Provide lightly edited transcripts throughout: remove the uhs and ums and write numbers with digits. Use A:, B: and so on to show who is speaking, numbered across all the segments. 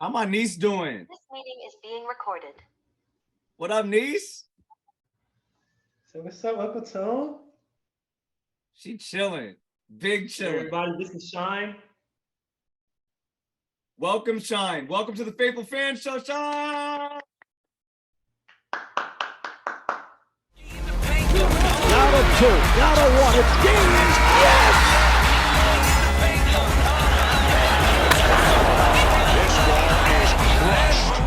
A: How my niece doing?
B: This meeting is being recorded.
A: What up, niece?
C: So what's up, Uncle Tone?
A: She chilling. Big
C: Hey,
A: chilling.
C: everybody, this is Shine.
A: Welcome, Shine. Welcome to the Faithful Fan Show, Shine.
D: Not a two, not a one. It's Gaines. Yes!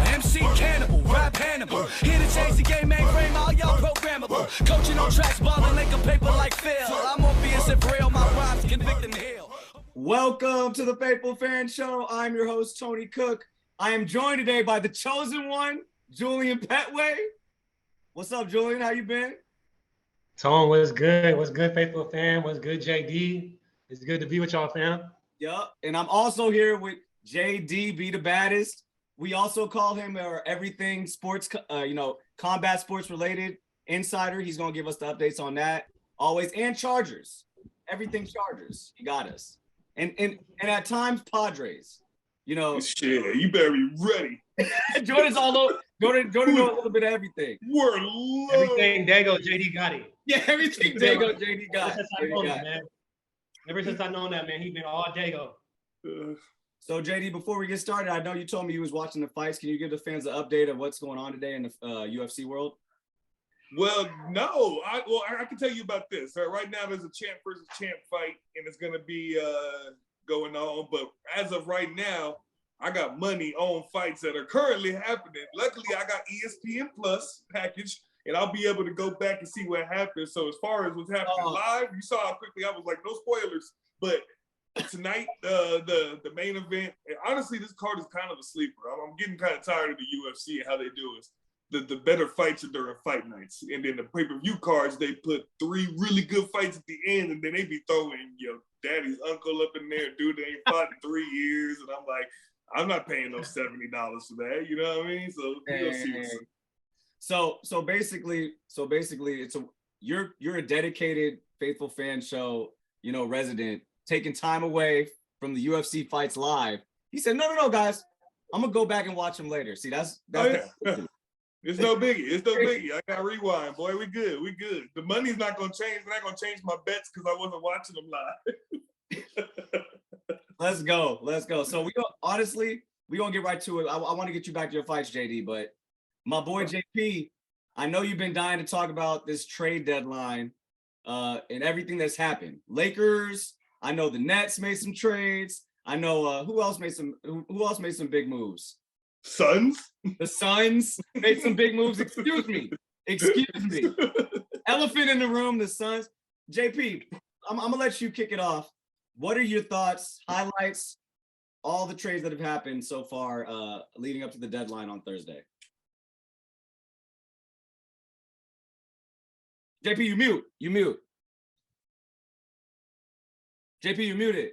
E: MC Cannibal, rap Hannibal. Here to change the game, mainframe, all y'all programmable. Coaching on tracks, balling like a paper like Phil. I'm obvious if real, my rhymes convict and heal.
A: Welcome to the Faithful Fan Show. I'm your host, Tony Cook. I am joined today by the chosen one, Julian Petway. What's up, Julian? How you been?
C: Tone, what's good? What's good, Faithful Fan? What's good, JD? It's good to be with y'all, fam.
A: Yup. And I'm also here with JD, Be the Baddest. We also call him our everything sports, combat sports related insider. He's going to give us the updates on that always. And Chargers. Everything Chargers. He got us. And at times Padres. You know,
F: shit, you better be ready.
A: Jordan's all over. Jordan know a little bit of everything.
F: We're low.
C: Everything Dago, JD got it.
A: Yeah, everything Dago, JD got.
C: Ever since I known that, man, he been all Dago.
A: So JD, before we get started, I know you told me you was watching the fights. Can you give the fans an update of what's going on today in the UFC world?
F: Well, no. I can tell you about this. Right now, there's a champ versus champ fight, and it's gonna be going on. But as of right now, I got money on fights that are currently happening. Luckily, I got ESPN Plus package, and I'll be able to go back and see what happens. So as far as what's happening live, you saw how quickly I was like, no spoilers. But tonight, the main event, and honestly, this card is kind of a sleeper. I'm getting kind of tired of the UFC and how they do it. The better fights are during fight nights. And then the pay-per-view cards, they put 3 really good fights at the end, and then they be throwing your daddy's uncle up in there, dude, they ain't fought in 3 years. And I'm like, I'm not paying no $70 for that. You know what I mean? So we'll see what's up.
A: So basically, it's you're a dedicated Faithful Fan Show, resident, taking time away from the UFC fights live. He said, no, guys, I'm gonna go back and watch them later. See, that's
F: It's no biggie. It's no biggie. I got rewind, boy. We good. We good. The money's not gonna change. It's not gonna change my bets because I wasn't watching them live.
A: Let's go. So we gonna get right to it. I want to get you back to your fights, JD, but my boy JP, I know you've been dying to talk about this trade deadline and everything that's happened. Lakers, I know the Nets made some trades. I know who else made some big moves?
F: Suns?
A: The Suns made some big moves. Excuse me. Elephant in the room, the Suns. JP, I'm gonna let you kick it off. What are your thoughts, highlights, all the trades that have happened so far leading up to the deadline on Thursday? JP, you mute. JP, you muted.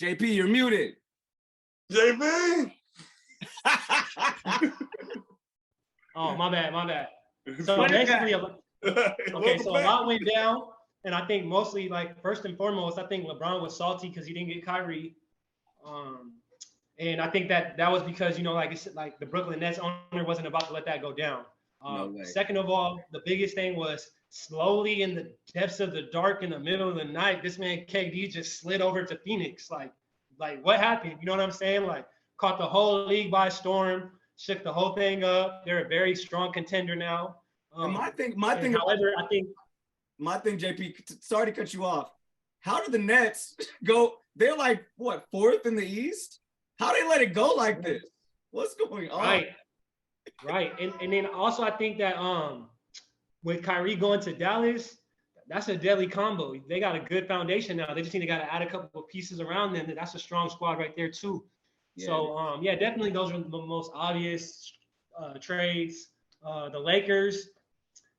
A: JP, you're muted.
F: JP!
C: Oh, my bad. So basically, okay, so a lot went down, and I think mostly, like, first and foremost, I think LeBron was salty because he didn't get Kyrie. And I think that was because, like the Brooklyn Nets owner wasn't about to let that go down. Second of all, the biggest thing was slowly in the depths of the dark in the middle of the night, this man KD just slid over to Phoenix. Like what happened? You know what I'm saying? Like caught the whole league by storm, shook the whole thing up. They're a very strong contender now.
A: My thing, JP, sorry to cut you off. How did the Nets go? They're like, what, 4th in the East? How they let it go like this? What's going on?
C: Right. And then also I think that with Kyrie going to Dallas, that's a deadly combo. They got a good foundation now. They just need to add a couple of pieces around them. That's a strong squad right there too. Yeah. So definitely those are the most obvious trades. The Lakers,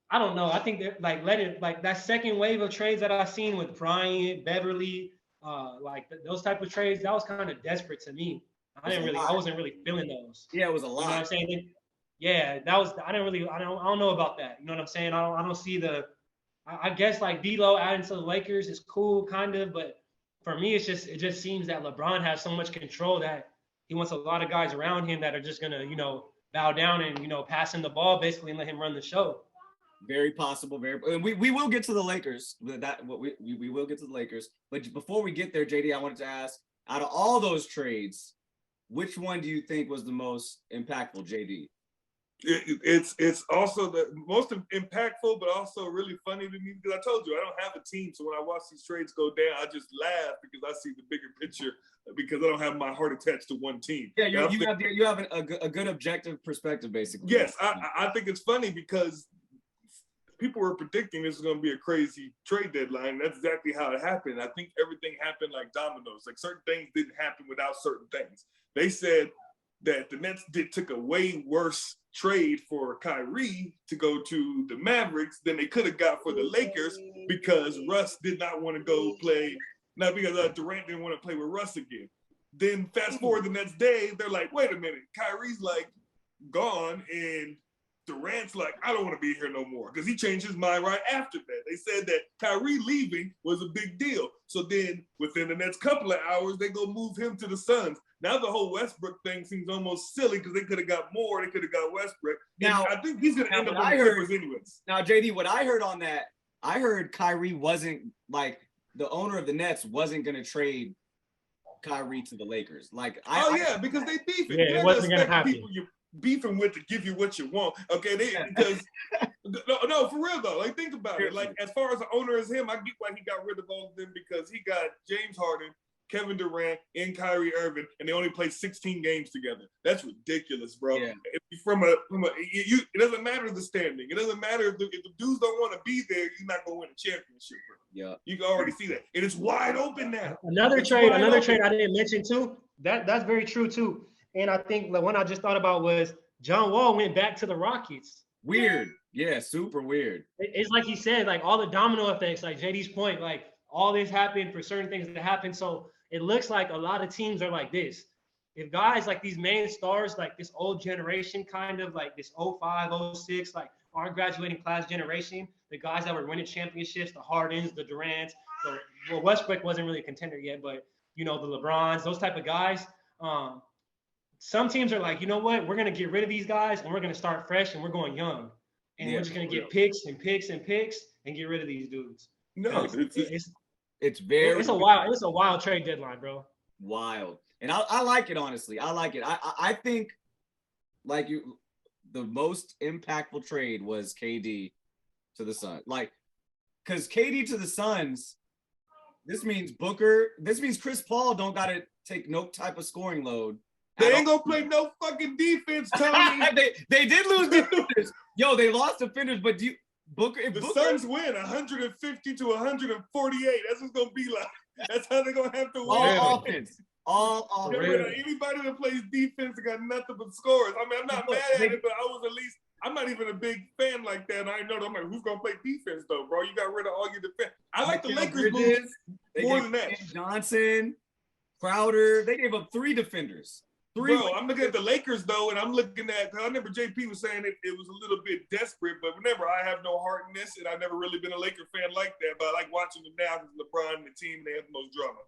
C: I don't know. I think they're like that second wave of trades that I've seen with Bryant, Beverly, those type of trades, that was kind of desperate to me. I wasn't really feeling those.
A: Yeah, it was a lot.
C: You know what I'm saying? Yeah, that was. I don't know about that. You know what I'm saying? I don't see the. I guess like D'Lo adding to the Lakers is cool, kind of, but for me, it just seems that LeBron has so much control that he wants a lot of guys around him that are just gonna, bow down and pass him the ball basically and let him run the show.
A: Very possible. We will get to the Lakers. We will get to the Lakers. But before we get there, JD, I wanted to ask, out of all those trades, which one do you think was the most impactful, JD?
F: It's also the most impactful, but also really funny to me because I told you I don't have a team. So when I watch these trades go down, I just laugh because I see the bigger picture because I don't have my heart attached to one team.
A: Yeah, you have a good objective perspective, basically.
F: Yes, I think it's funny because people were predicting this is going to be a crazy trade deadline. That's exactly how it happened. I think everything happened like dominoes. Like certain things didn't happen without certain things. They said that the Nets took a way worse trade for Kyrie to go to the Mavericks than they could have got for the Lakers because Russ did not want to go play, not because Durant didn't want to play with Russ again. Then fast forward the next day, they're like, wait a minute, Kyrie's like gone and Durant's like, I don't want to be here no more because he changed his mind right after that. They said that Kyrie leaving was a big deal. So then within the next couple of hours, they go move him to the Suns. Now the whole Westbrook thing seems almost silly because they could have got more. They could have got Westbrook. Now, and I think he's going to end up on the Clippers anyways.
A: Now, JD, what I heard on that, I heard Kyrie wasn't like the owner of the Nets wasn't going to trade Kyrie to the Lakers. Like,
F: because they beefing.
C: Yeah, it wasn't going to happen.
F: People you're beefing with to give you what you want. Okay, because no, for real though. Like, think about it. Like, as far as the owner as him, I get why he got rid of all of them because he got James Harden, Kevin Durant, and Kyrie Irving, and they only played 16 games together. That's ridiculous, bro. Yeah. It doesn't matter the standing. It doesn't matter if the dudes don't want to be there. You're not going to win a championship, bro.
A: Yeah,
F: you can already see that. And it's wide open now.
C: Another trade I didn't mention too. That's very true too. And I think the one I just thought about was John Wall went back to the Rockets.
A: Weird. Yeah, super weird.
C: It's like he said, like all the domino effects, like JD's point, like all this happened for certain things to happen. So it looks like a lot of teams are like this. If guys like these main stars, like this old generation, kind of like this 05, 06, like our graduating class generation, the guys that were winning championships, the Hardens, the Durants, Westbrook wasn't really a contender yet, but the LeBrons, those type of guys. Some teams are like, you know what, we're going to get rid of these guys and we're going to start fresh and we're going young. And we're just going to get picks and picks and picks and get rid of these dudes.
F: No,
A: it's a
C: wild trade deadline, bro.
A: Wild. And I like it, honestly. I like it. I think like the most impactful trade was KD to the Suns. Like, because KD to the Suns, this means Chris Paul don't got to take no type of scoring load.
F: They ain't gonna play no fucking defense, Tony.
A: they did lose defenders. Yo, they lost defenders, but the
F: Suns win 150 to 148. That's what's gonna be like. That's how they're gonna have to win.
A: All offense.
F: Anybody that plays defense got nothing but scores. I mean, I'm not mad at it, but I'm not even a big fan like that. And I know I'm like, who's gonna play defense though, bro? You got rid of all your defense. I like the Lakers moves more than that.
A: Johnson, Crowder, they gave up 3 defenders.
F: Bro, I'm looking at the Lakers though, and I'm looking at. I remember JP was saying it was a little bit desperate, but remember, I have no heart in this, and I've never really been a Laker fan like that. But I like watching them now because LeBron and the team, they have the most drama.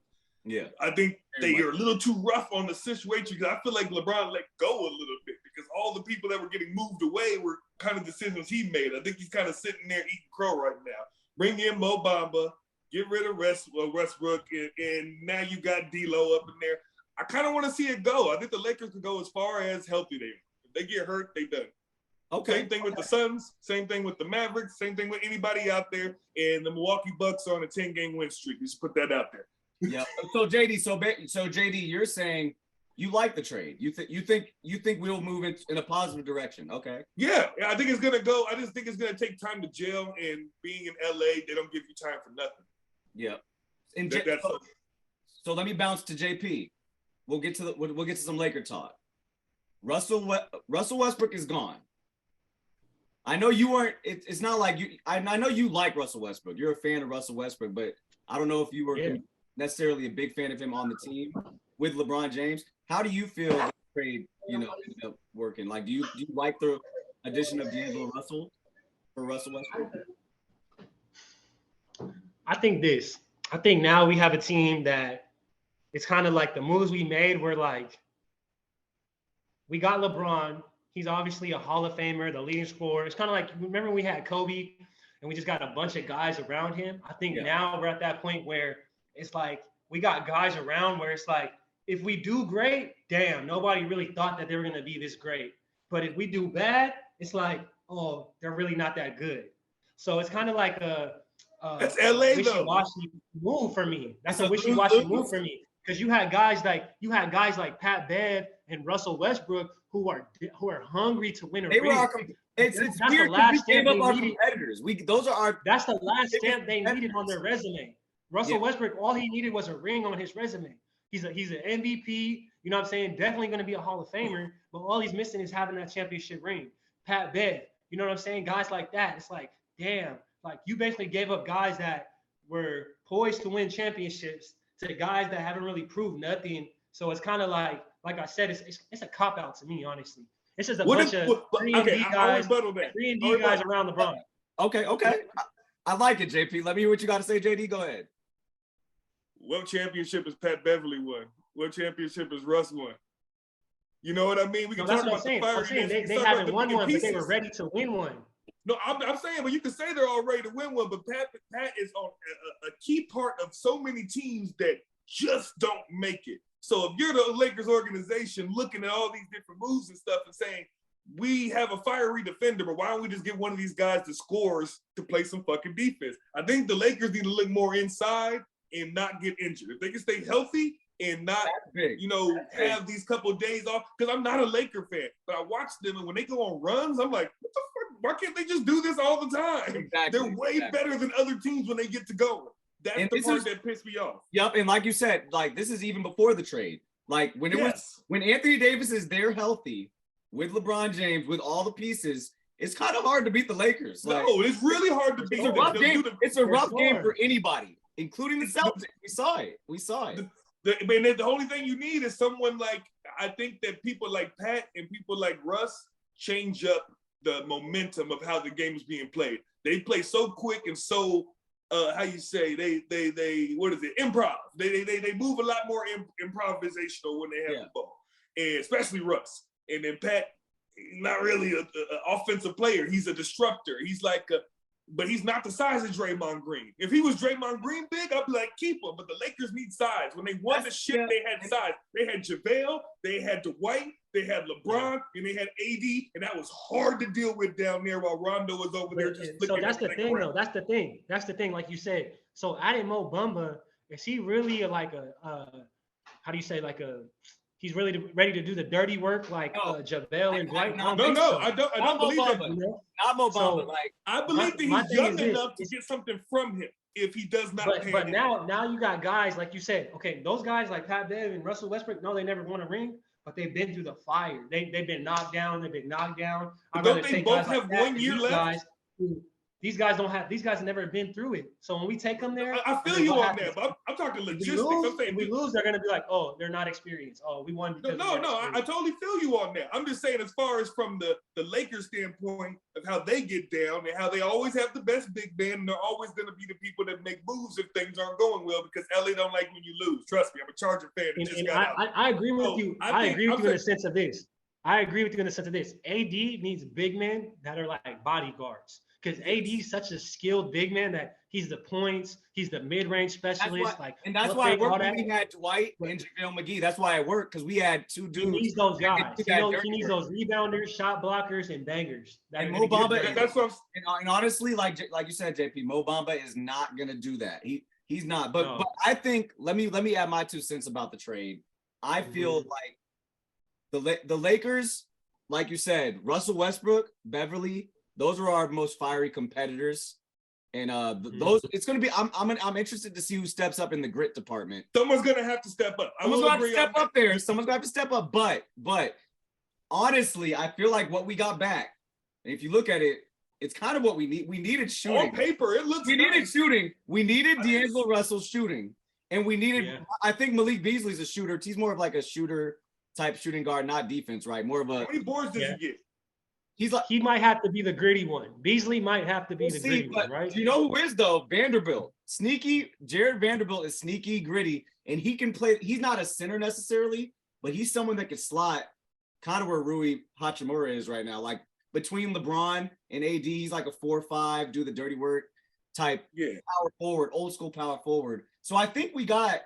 A: Yeah,
F: I think they are a little too rough on the situation because I feel like LeBron let go a little bit because all the people that were getting moved away were kind of decisions he made. I think he's kind of sitting there eating crow right now. Bring in Mo Bamba, get rid of Westbrook, and now you got D'Lo up in there. I kind of want to see it go. I think the Lakers could go as far as healthy they are. If they get hurt, they done. Okay. Same thing with the Suns. Same thing with the Mavericks. Same thing with anybody out there. And the Milwaukee Bucks are on a 10-game win streak. Just put that out there.
A: Yeah. So JD, you're saying you like the trade. You think we'll move it in a positive direction. Okay.
F: Yeah, I think it's gonna go. I just think it's gonna take time to gel. And being in LA, they don't give you time for nothing.
A: Yeah. So let me bounce to JP. We'll get to some Laker talk. Russell Westbrook is gone. I know you weren't. It's not like you. I know you like Russell Westbrook. You're a fan of Russell Westbrook, but I don't know if you were necessarily a big fan of him on the team with LeBron James. How do you feel the trade, ended up working? Like, do you like the addition of D'Angelo Russell for Russell Westbrook?
C: I think this. I think now we have a team that it's kind of like the moves we made were like, we got LeBron. He's obviously a Hall of Famer, the leading scorer. It's kind of like, remember we had Kobe and we just got a bunch of guys around him. I think now we're at that point where it's like we got guys around where it's like, if we do great, damn, nobody really thought that they were going to be this great. But if we do bad, it's like, oh, they're really not that good. So it's kind of like a
F: that's LA
C: wishy-washy move for me. That's a wishy-washy move for me. Because you had guys like Pat Bev and Russell Westbrook who are hungry to win a ring.
A: It's
C: that's
A: weird
C: the last
A: we gave
C: stamp
A: up our
C: they needed.
A: competitors. Those are our.
C: That's the last stamp they needed on their resume. Russell Westbrook, all he needed was a ring on his resume. He's an MVP. You know what I'm saying? Definitely going to be a Hall of Famer. But all he's missing is having that championship ring. Pat Bev, you know what I'm saying? Guys like that. It's like, damn, like you basically gave up guys that were poised to win championships to guys that haven't really proved nothing. So it's kind of like I said, it's a cop out to me, honestly. It's just a bunch of 3-and-D guys, 3-and-D guys around LeBron.
A: Okay. I like it, JP. Let me hear what you got to say, JD. Go ahead.
F: What championship has Pat Beverly won? What championship has Russ won? You know what I mean? We can talk about the fire.
C: I'm saying they haven't won one, but they were ready to win one.
F: No, I'm saying, but you can say they're all ready to win one, but Pat is on a key part of so many teams that just don't make it. So if you're the Lakers organization looking at all these different moves and stuff and saying, we have a fiery defender, but why don't we just get one of these guys that scores to play some fucking defense? I think the Lakers need to look more inside and not get injured. If they can stay healthy and not, have these couple of days off, because I'm not a Laker fan, but I watch them, and when they go on runs, I'm like, what the fuck? Why can't they just do this all the time?
A: Exactly.
F: They're way better than other teams when they get to go. That's the part that pissed me off.
A: Yep, and like you said, like this is even before the trade. Like when when Anthony Davis is there healthy with LeBron James, with all the pieces, it's kind of hard to beat the Lakers.
F: No, it's really hard to beat them.
A: It's a rough game for anybody, including the Celtics. We saw it.
F: The only thing you need is someone like, I think that people like Pat and people like Russ change up the momentum of how the game is being played. They play so quick and so improv. They move a lot more improvisational when they have the ball, and especially Russ. And then Pat, not really an offensive player. He's a disruptor. He's like but he's not the size of Draymond Green. If he was Draymond Green big, I'd be like, keep him. But the Lakers need size. When they won the shit, they had size. They had JaVale, they had Dwight, they had LeBron, and they had AD, and that was hard to deal with down there while Rondo was over there just flicking.
C: So that's the thing, though. That's the thing, like you said. So adding Mo Bamba, is he really like he's really ready to do the dirty work like JaVale and Dwight?
F: I don't believe that.
A: Not Mo Bamba.
F: I believe that he's young enough to get something from him if he does not.
C: But now you got guys like you said. Okay, those guys like Pat Bev and Russell Westbrook. No, they never won a ring, but they've been through the fire. They've been knocked down.
F: Don't they both have 1 year left?
C: These guys have never been through it. So when we take them there,
F: I feel you on that, but I'm talking logistics.
C: If we lose, they're gonna be like, oh, they're not experienced. Oh, we won because
F: I totally feel you on that. I'm just saying, as far as from the Lakers standpoint of how they get down and how they always have the best big man, and they're always gonna be the people that make moves if things aren't going well, because LA don't like when you lose. Trust me, I'm a Charger fan.
C: I agree with you. I agree with you in the sense of this. AD needs big men that are like bodyguards. Because AD is such a skilled big man that he's the points, he's the mid-range specialist.
A: That's why it worked when we had Dwight and JaVale McGee. That's why it worked, because we had two dudes.
C: He needs those guys. He needs those rebounders, shot blockers, and bangers.
A: And Mo Bamba, that's what and honestly, like you said, JP, Mo Bamba is not gonna do that. He's not. But I think let me add my 2 cents about the trade. I feel like the Lakers, like you said, Russell Westbrook, Beverly. Those are our most fiery competitors, and those it's going to be. I'm interested to see who steps up in the grit department.
F: Someone's going to have to step up.
A: Someone's going to step up there. Someone's going to have to step up. But honestly, I feel like what we got back, if you look at it, it's kind of what we need. We needed shooting.
F: On paper, it looks.
A: We needed shooting. We needed D'Angelo Russell shooting, and we needed. Yeah. I think Malik Beasley's a shooter. He's more of like a shooter type shooting guard, not defense, right? More of a.
F: How many boards does he get?
A: He's like,
C: he might have to be the gritty one. Beasley might have to be
A: we'll
C: the
A: see,
C: gritty
A: but
C: one, right?
A: do you know who is though? Vanderbilt. Sneaky. Jared Vanderbilt is sneaky, gritty, and he can play. He's not a center necessarily, but he's someone that can slot kind of where Rui Hachimura is right now. Like between LeBron and AD, he's like a 4-5, do the dirty work type power forward, old school power forward. So I think we got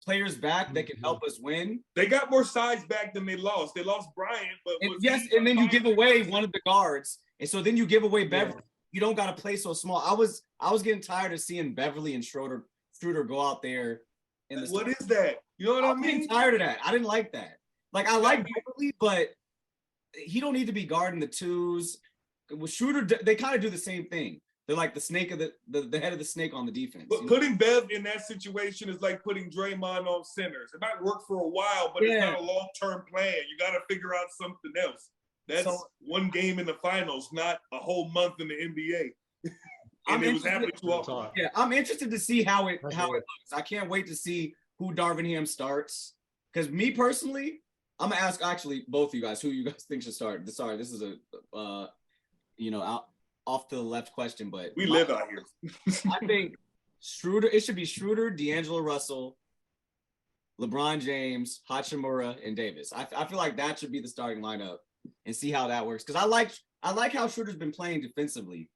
A: players back that can help us win.
F: They got more size back than they lost. They lost Bryant, but
A: and then you give away one of the guards, and so then you give away Beverly. Yeah. You don't got to play so small. I was getting tired of seeing Beverly and Schroeder go out there.
F: What is that? You know what I mean?
A: I'm getting tired of that. I didn't like that. Like I like Beverly, but he don't need to be guarding the twos. With Schroeder, they kind of do the same thing. They're like the snake of the head of the snake on the defense.
F: But putting Bev in that situation is like putting Draymond on centers. It might work for a while, but it's not a long-term plan. You got to figure out something else. That's one game in the finals, not a whole month in the NBA. And it was happening too often.
A: Yeah, I'm interested to see how it looks. I can't wait to see who Darvin Ham starts. Because me personally, I'm gonna ask actually both of you guys who you guys think should start. Sorry, this is a off to the left question, but
F: we live out here.
A: I think Schroeder. It should be Schroeder, D'Angelo Russell, LeBron James, Hachimura, and Davis. I feel like that should be the starting lineup and see how that works. Because I like how Schroeder's been playing defensively.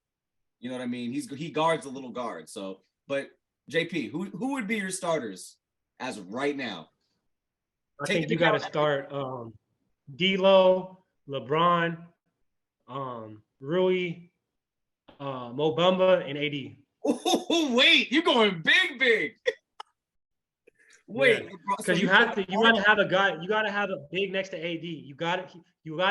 A: You know what I mean? He guards the little guard. So, but JP, who would be your starters as of right now?
C: I think you got to start D'Lo, LeBron, Rui, Mo Bamba, and AD.
A: Oh, wait, you're going big. Wait,
C: because you got to have a guy. You got to have a big next to AD. You got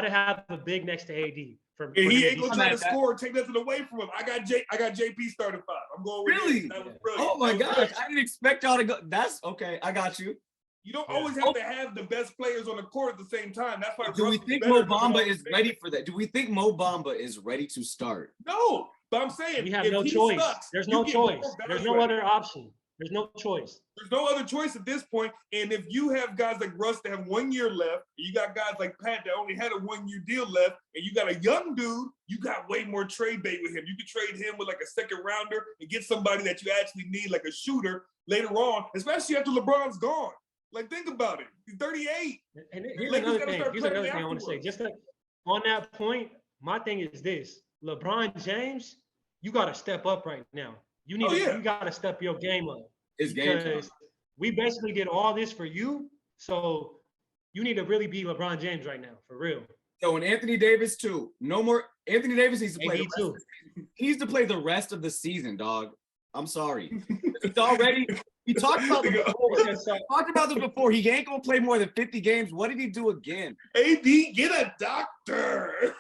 C: to have a big next to AD.
F: And he ain't gonna try to score and take nothing away from him. I got JP starting 5. I'm going with
A: really.
F: That was brilliant.
A: Oh my gosh, I didn't expect y'all to go. That's okay. I got you.
F: You don't always have to have the best players on the court at the same time. That's why.
A: Do we think Mo Bamba is ready for that? Do we think Mo Bamba is ready to start?
F: No, but I'm saying
C: we have no choice. There's no choice. There's no other option. There's no choice.
F: There's no other choice at this point. And if you have guys like Russ that have 1 year left, and you got guys like Pat that only had a 1 year deal left, and you got a young dude, you got way more trade bait with him. You could trade him with like a second rounder and get somebody that you actually need, like a shooter later on, especially after LeBron's gone. Like, think about it. He's 38.
C: And here's another thing I want to say. Just like on that point, my thing is this. LeBron James, you got to step up right now. You got to step your game up. Because we basically did all this for you. So you need to really be LeBron James right now, for real.
A: So, and Anthony Davis too. No more. Anthony Davis needs to play. He needs to play the rest of the season, dog. I'm sorry. It's already. We talked about this before. He ain't gonna play more than 50 games. What did he do again?
F: AD, get a doctor.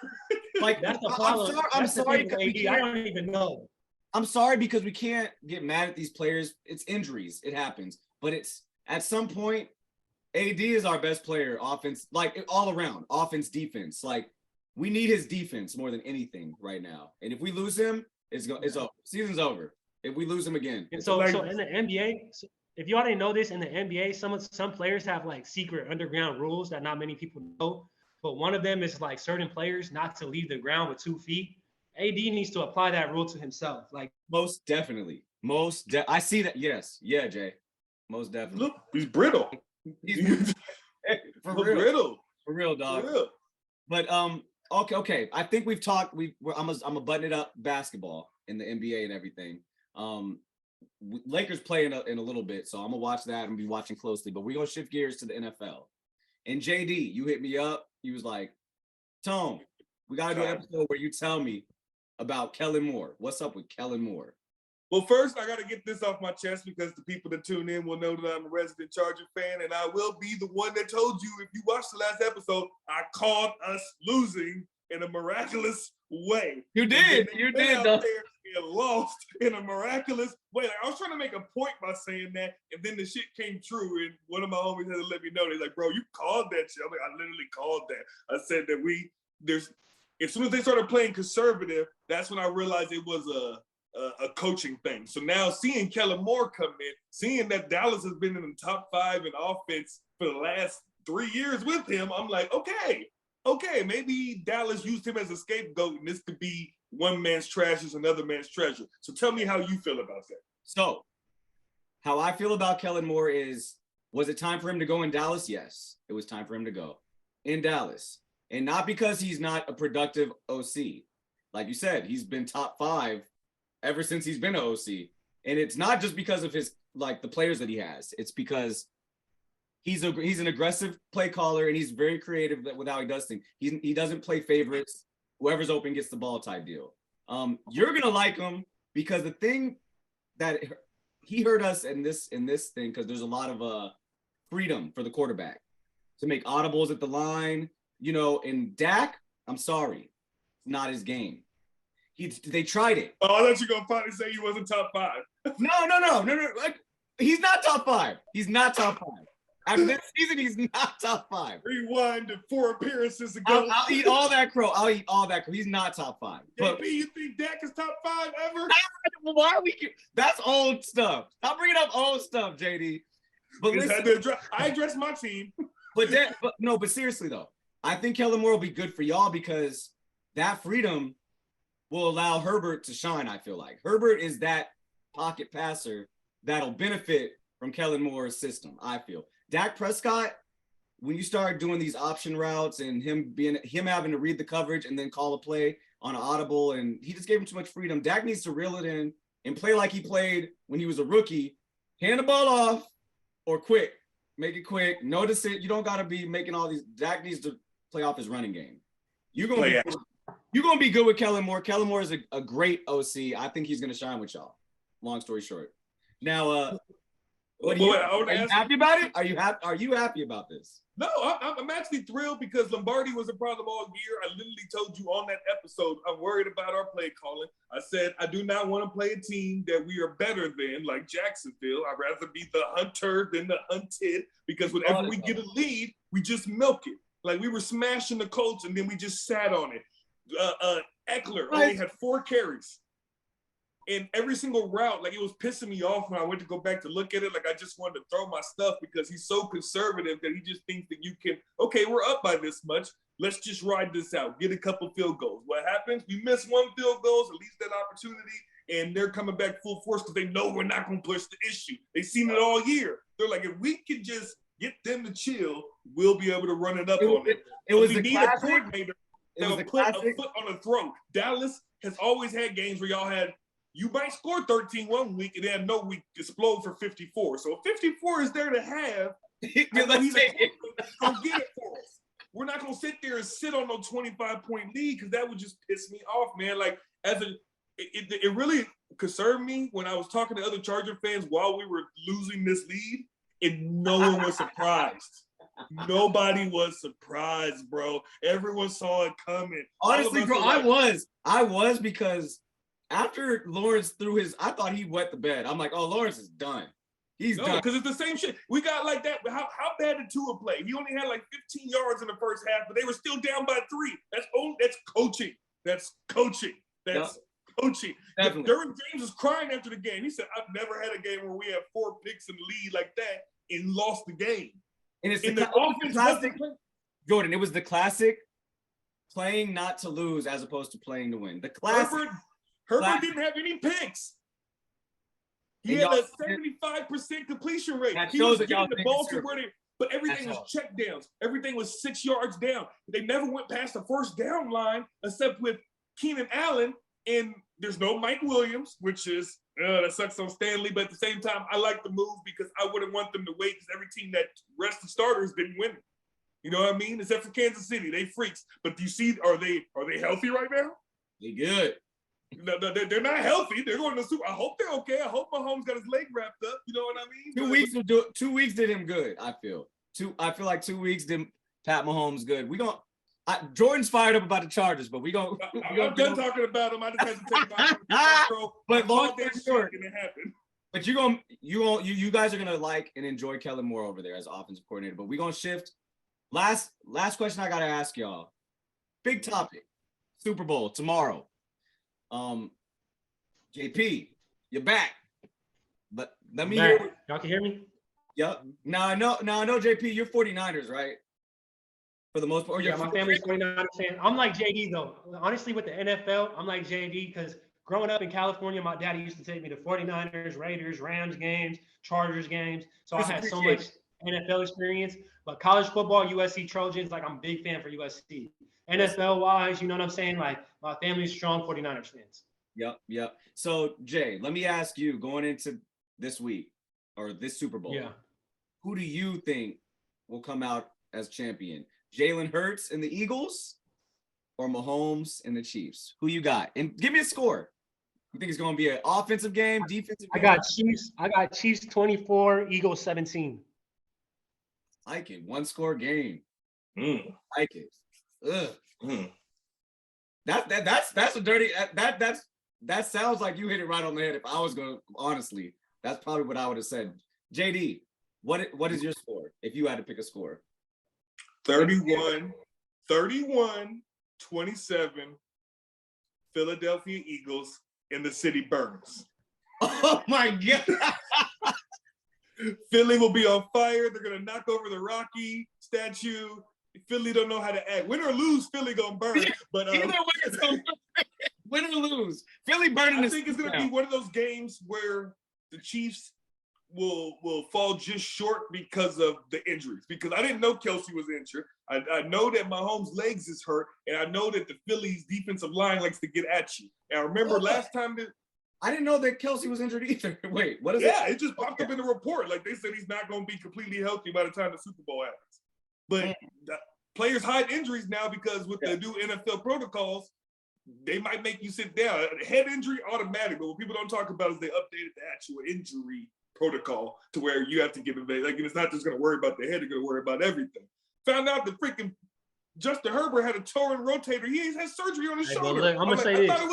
A: Like
C: that's the problem.
A: I'm sorry.
C: I don't even know.
A: I'm sorry because we can't get mad at these players. It's injuries. It happens. But it's at some point, AD is our best player, offense, like all around, offense, defense. Like we need his defense more than anything right now. And if we lose him, it's over. Season's over. If we lose him again.
C: And so in the NBA, if y'all didn't know this, in the NBA, some players have like secret underground rules that not many people know. But one of them is like certain players not to leave the ground with 2 feet. AD needs to apply that rule to himself. Like
A: most definitely. I see that. Yes. Yeah, Jay. Most definitely.
F: Look, he's brittle.
A: He's for real.
F: Brittle.
A: For real, dog.
F: For real.
A: But okay. I think we've talked. I'm a button it up basketball in the NBA and everything. Lakers play in a little bit, so I'm gonna watch that and be watching closely. But we're gonna shift gears to the NFL. And JD, you hit me up. He was like, Tone, we gotta do an episode where you tell me about Kellen Moore. What's up with Kellen Moore?
F: Well, first, I got to get this off my chest because the people that tune in will know that I'm a resident Charger fan, and I will be the one that told you, if you watched the last episode, I called us losing in a miraculous way.
A: You did. Though.
F: And lost in a miraculous way. Like, I was trying to make a point by saying that, and then the shit came true, and one of my homies had to let me know. They're like, bro, you called that shit. I'm like, I literally called that. I said that as soon as they started playing conservative, that's when I realized it was a coaching thing. So now seeing Kellen Moore come in, seeing that Dallas has been in the top 5 in offense for the last 3 years with him, I'm like, okay, okay, maybe Dallas used him as a scapegoat, and this could be one man's trash is another man's treasure. So tell me how you feel about that.
A: So, how I feel about Kellen Moore is, was it time for him to go in Dallas? Yes, it was time for him to go in Dallas. And not because he's not a productive OC. Like you said, he's been top 5 ever since he's been an OC. And it's not just because of his, like, the players that he has. It's because he's an aggressive play caller, and he's very creative with how he does things. He doesn't play favorites. Whoever's open gets the ball type deal. You're going to like him because the thing that he hurt us in this thing, because there's a lot of freedom for the quarterback to make audibles at the line, you know. And Dak, I'm sorry, it's not his game. They tried it.
F: Oh, I thought you were gonna finally say he wasn't top 5.
A: No. Like, he's not top 5. He's not top 5. After this season, he's not top 5.
F: Rewind to 4 appearances ago.
A: I'll eat all that crow. He's not top 5. But
F: JP, you think Dak is top 5 ever?
A: why are we? That's old stuff. Stop bringing up old stuff, JD. But listen,
F: I addressed my team.
A: but seriously though, I think Kellen Moore will be good for y'all because that freedom will allow Herbert to shine. I feel like Herbert is that pocket passer that'll benefit from Kellen Moore's system. I feel Dak Prescott, when you start doing these option routes and him having to read the coverage and then call a play on an audible, and he just gave him too much freedom. Dak needs to reel it in and play like he played when he was a rookie. Hand the ball off or quick. Make it quick. Notice it. You don't got to be making all these. Dak needs to play off his running game. You're going to be good with Kellen Moore. Kellen Moore is a great OC. I think he's going to shine with y'all. Long story short. Now, are you happy about it? Are you happy about this?
F: No, I'm actually thrilled because Lombardi was a problem all year. I literally told you on that episode, I'm worried about our play calling. I said, I do not want to play a team that we are better than, like Jacksonville. I'd rather be the hunter than the hunted, because whenever we get a lead, we just milk it. Like we were smashing the Colts and then we just sat on it. Eckler only had 4 carries. And every single route, like it was pissing me off when I went to go back to look at it. Like I just wanted to throw my stuff because he's so conservative that he just thinks that you can, okay, we're up by this much. Let's just ride this out. Get a couple field goals. What happens? We miss 1 field goal, at least that opportunity, and they're coming back full force because they know we're not going to push the issue. They've seen it all year. They're like, if we can just get them to chill, we'll be able to run it up on them.
A: It was
F: we
A: the
F: need
A: classic.
F: a coordinator that will put a foot on the throat. Dallas has always had games where y'all had, you might score 13 one week and then no week explode for 54. So 54 is there to have. He's going to get it for us. We're not going to sit there and sit on no 25-point lead because that would just piss me off, man. Like, it really concerned me when I was talking to other Charger fans while we were losing this lead, and no one was surprised. Nobody was surprised, bro. Everyone saw it coming.
A: Honestly, bro, I was because after Lawrence threw his, I thought he wet the bed. I'm like, oh, Lawrence is done. He's done.
F: Because it's the same shit. We got like that. How bad did Tua play? He only had like 15 yards in the first half, but they were still down by 3. That's coaching. That's coaching. That's coaching. Derwin James was crying after the game. He said, I've never had a game where we have 4 picks in the lead like that and lost the game.
A: And it's the classic, Jordan, it was the classic playing not to lose as opposed to playing to win. The classic.
F: Herbert didn't have any picks. He had a 75% completion rate. He was getting the ball to where but everything was check downs. Everything was 6 yards down. They never went past the first down line except with Keenan Allen, and there's no Mike Williams, which is, that sucks on Stanley, but at the same time, I like the move because I wouldn't want them to wait because every team that rested starters didn't win. You know what I mean? Except for Kansas City, they freaks. But do you see, are they healthy right now?
A: They good.
F: No, they're not healthy. They're going to the Super. I hope they're okay. I hope Mahomes got his leg wrapped up. You know what I mean?
A: 2 weeks will do. 2 weeks did him good. I feel. I feel like 2 weeks did Pat Mahomes good. Jordan's fired up about the Chargers, but I'm
F: done talking about him. I just had to take my
A: but long story short,
F: and it happened.
A: But you guys are gonna like and enjoy Kellen Moore over there as offensive coordinator. But we're gonna shift. Last question I gotta ask y'all. Big topic. Super Bowl tomorrow. JP, you're back. But let me hear.
C: Y'all can hear me?
A: Yep. Now I know JP, you're 49ers, right? for the most part. Or
C: Yeah,
A: your
C: my family's 49ers fan. I'm like JD though. Honestly, with the NFL, I'm like JD because growing up in California, my daddy used to take me to 49ers, Raiders, Rams games, Chargers games. So I
A: Just
C: had so
A: appreciate
C: much NFL experience. But college football, USC Trojans, like I'm a big fan for USC. NFL wise, you know what I'm saying? Like my family's strong 49ers fans.
A: Yep. So Jay, let me ask you, going into this week or this Super Bowl,
C: Yeah.
A: who do you think will come out as champion? Jalen Hurts and the Eagles or Mahomes and the Chiefs? Who you got? And give me a score. You think it's going to be an offensive game, defensive game?
C: I got Chiefs 24, Eagles 17.
A: I like it. One score game.
F: Mm.
A: I like it. Ugh.
F: Mm.
A: That's a dirty that sounds like you hit it right on the head. If I was going to, honestly, that's probably what I would have said. JD, what is your score if you had to pick a score?
F: 31, 27, Philadelphia Eagles, and the city burns.
A: Oh my God.
F: Philly will be on fire. They're going to knock over the Rocky statue. Philly don't know how to act. Win or lose, Philly going to burn. But
A: Either way, it's going to win or lose. Philly burning.
F: I think it's going to be one of those games where the Chiefs will fall just short because of the injuries. Because I didn't know Kelsey was injured. I know that Mahomes' legs is hurt, and I know that the Phillies' defensive line likes to get at you. And I remember last time that
A: I didn't know that Kelsey was injured either. Wait, what is it?
F: Yeah, it just popped up in the report. Like they said, he's not going to be completely healthy by the time the Super Bowl happens. But players hide injuries now because with the new NFL protocols, they might make you sit down. A head injury, automatic. But what people don't talk about is they updated the actual injury protocol to where you have to give it like, and it's not just going to worry about the head; they're going to worry about everything. Found out that freaking Justin Herbert had a torn rotator. He has surgery on his shoulder.
C: Look, I'm gonna say this.
F: I'm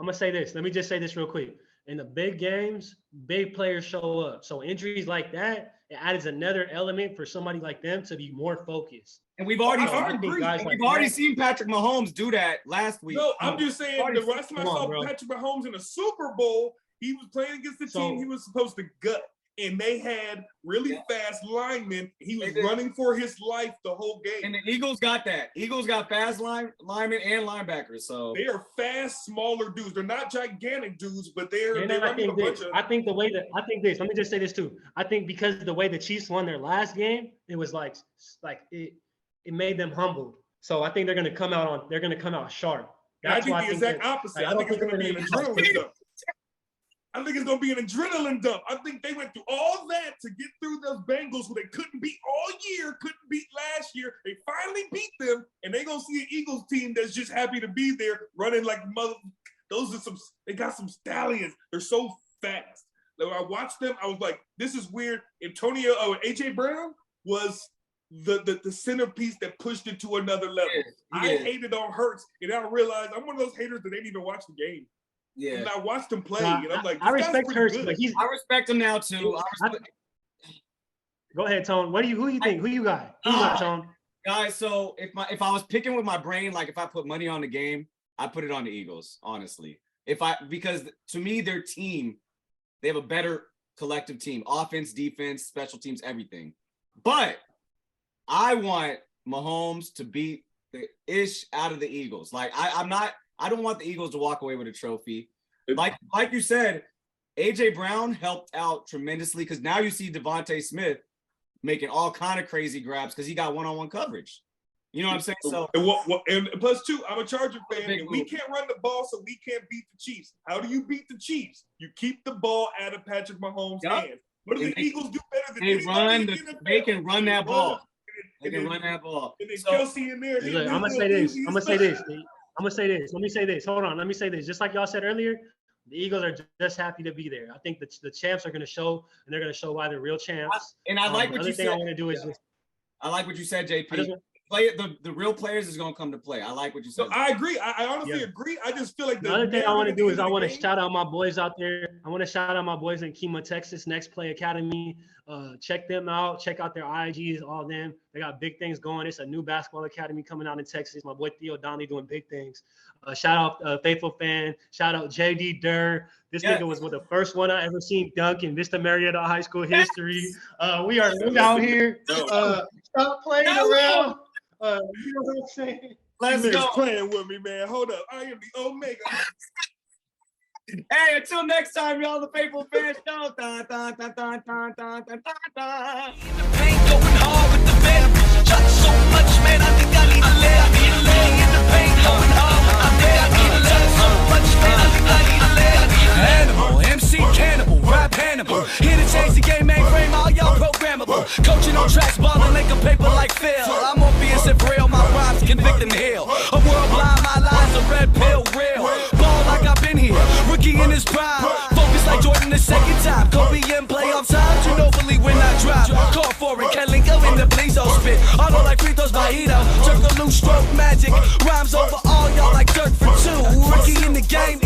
C: gonna say this. Let me just say this real quick. In the big games, big players show up. So injuries like that, it adds another element for somebody like them to be more focused.
A: And we've already seen Patrick Mahomes do that last week.
F: No, I'm just saying the last time I saw
C: bro.
F: Patrick Mahomes in a Super Bowl, he was playing against the team he was supposed to gut. And they had really fast linemen. He was running for his life the whole game.
A: And the Eagles got that. Eagles got fast linemen and linebackers. So
F: they are fast, smaller dudes. They're not gigantic dudes, but they're
C: Let me just say this too. I think because the way the Chiefs won their last game, it was like it made them humbled. So I think they're gonna come out sharp.
F: That's why I think the exact opposite. I think it's gonna be an adrenaline dump. I think it's going to be an adrenaline dump. I think they went through all that to get through those Bengals who they couldn't beat all year, couldn't beat last year. They finally beat them, and they're going to see an Eagles team that's just happy to be there, running like mother. They got some stallions. They're so fast. Like, when I watched them, I was like, this is weird. AJ Brown was the centerpiece that pushed it to another level. I hated on Hurts, and I realized I'm one of those haters that didn't even watch the game. Yeah, and I watched him play, and I'm like,
C: I respect Hurts, but
A: I respect him now too.
C: Go ahead, Tone. Who you think? Who you got? Who you got, Tone?
A: Guys, so if I was picking with my brain, like if I put money on the game, I put it on the Eagles. Honestly, because to me their team, they have a better collective team, offense, defense, special teams, everything. But I want Mahomes to beat the ish out of the Eagles. Like I don't want the Eagles to walk away with a trophy. Like you said, AJ Brown helped out tremendously because now you see Devontae Smith making all kind of crazy grabs because he got one-on-one coverage. You know what I'm saying? So
F: and plus two, I'm a Charger fan, and we can't run the ball, so we can't beat the Chiefs. How do you beat the Chiefs? You keep the ball out of Patrick Mahomes' hands. What do the Eagles do better than
A: they can run that ball. They can run that ball.
F: And then Kelsey in there.
C: Look, I'm gonna say this. Let me say this. Hold on. Let me say this. Just like y'all said earlier, the Eagles are just happy to be there. I think the champs are going to show, and they're going to show why they're real champs.
A: And I like what you said.
C: I want to do is
A: I like what you said, JP. the real players is gonna come to play. I like what you
F: So
A: said.
F: I agree. I honestly agree. I just feel like
C: The other thing I want to do is I want to
F: game-
C: shout out my boys out there. I want to shout out my boys in Kima, Texas, Next Play Academy. Check them out. Check out their IGs, all them. They got big things going. It's a new basketball academy coming out in Texas. My boy Theo Donnelly doing big things. Shout out Faithful Fan. Shout out JD Durr. This nigga was the first one I ever seen dunk in Vista Marietta High School history. We are lit out here. Stop playing around. You know what I'm saying?
A: Let's
F: Niggas
A: go.
F: playing with me, man. Hold up. I am the Omega.
A: Hey, until next time, y'all, the Faithful Fan Show. Dun, dun, dun, dun, dun, dun, dun, dun.
E: Paint going hard with the venom. Shot so much, man, I think I need a lay. I need a lay in the paint going hard. I think I need a lay. So much, man, I think I need a lay. Animal, MC Cannibal, rap Hannibal. Here to change the game, mainframe, all y'all programmable. Coaching on tracks, balling like a paper like Phil. I'm obvious if real, my rhymes convict and heal. A world blind, my lines a red pill, real. Ball like I've been here, rookie in his prime. Focus like Jordan the second time. Kobe in playoff times, you know believe when I drop. Call for it, Kellingo in the Blizo spit. Auto like free throws by Ito. Circle loose stroke magic. Rhymes over all y'all like dirt for two. Rookie in the game,